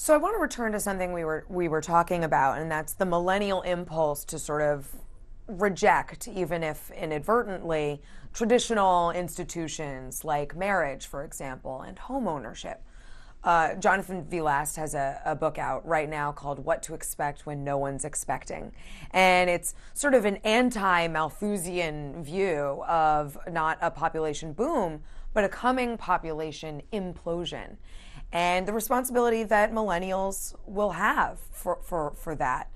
So I want to return to something we were talking about, and that's the millennial impulse to sort of reject, even if inadvertently, traditional institutions like marriage, for example, and home ownership. Jonathan V. Last has a book out right now called What to Expect When No One's Expecting. And it's sort of an anti-Malthusian view of not a population boom, but a coming population implosion. And the responsibility that millennials will have for that.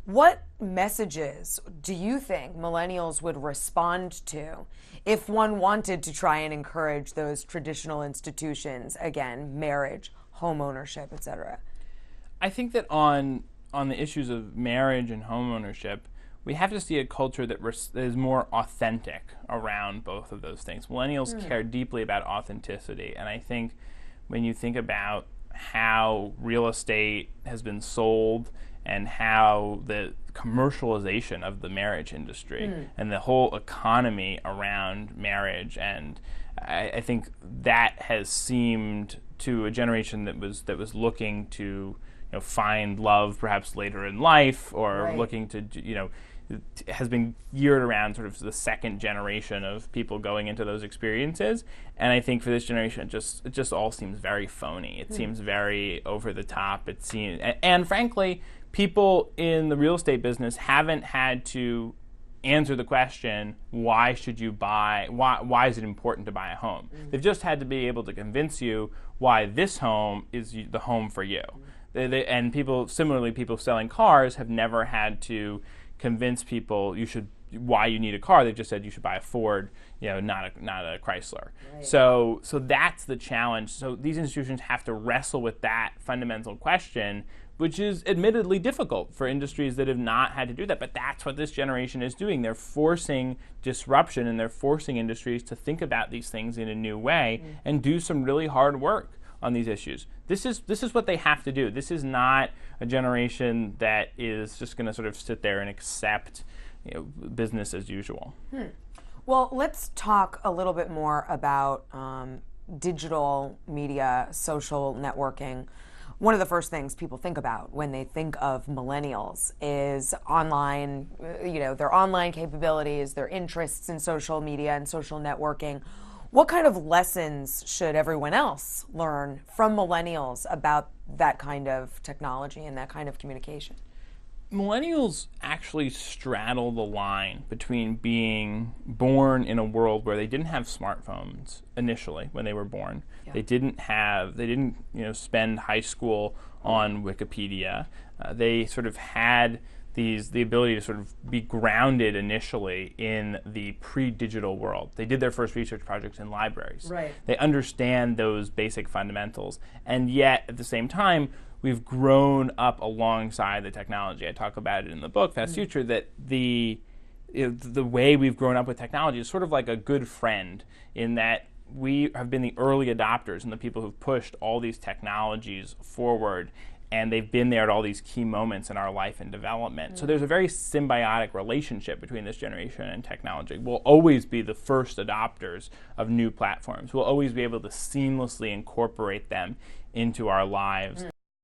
What messages do you think millennials would respond to if one wanted to try and encourage those traditional institutions, again, marriage, home ownership, et cetera? I think that on the issues of marriage and home ownership, we have to see a culture that is more authentic around both of those things. Millennials care deeply about authenticity, and I think when you think about how real estate has been sold and how the commercialization of the marriage industry and the whole economy around marriage, and I think that has seemed to a generation that was looking to find love perhaps later in life, or looking to has been geared around sort of the second generation of people going into those experiences. And I think for this generation, it just all seems very phony. It seems very over the top. It seems, and frankly, people in the real estate business haven't had to answer the question, why should you buy, why is it important to buy a home? They've just had to be able to convince you why this home is the home for you. And people selling cars have never had to convince people why you need a car. They've just said you should buy a Ford, not a Chrysler. Right. So that's the challenge. So these institutions have to wrestle with that fundamental question, which is admittedly difficult for industries that have not had to do that. But that's what this generation is doing. They're forcing disruption, and they're forcing industries to think about these things in a new way and do some really hard work on these issues. This is what they have to do. This is not a generation that is just going to sort of sit there and accept business as usual. Well, let's talk a little bit more about digital media, social networking. One of the first things people think about when they think of millennials is online, their online capabilities, their interests in social media and social networking. What kind of lessons should everyone else learn from millennials about that kind of technology and that kind of communication? Millennials actually straddle the line between being born in a world where they didn't have smartphones initially when they were born. Yeah. They didn't spend high school on Wikipedia. They sort of had the ability to sort of be grounded initially in the pre-digital world. They did their first research projects in libraries. Right. They understand those basic fundamentals. And yet, at the same time, we've grown up alongside the technology. I talk about it in the book, Fast Future, that the way we've grown up with technology is sort of like a good friend, in that we have been the early adopters and the people who've pushed all these technologies forward, and they've been there at all these key moments in our life and development. So there's a very symbiotic relationship between this generation and technology. We'll always be the first adopters of new platforms. We'll always be able to seamlessly incorporate them into our lives.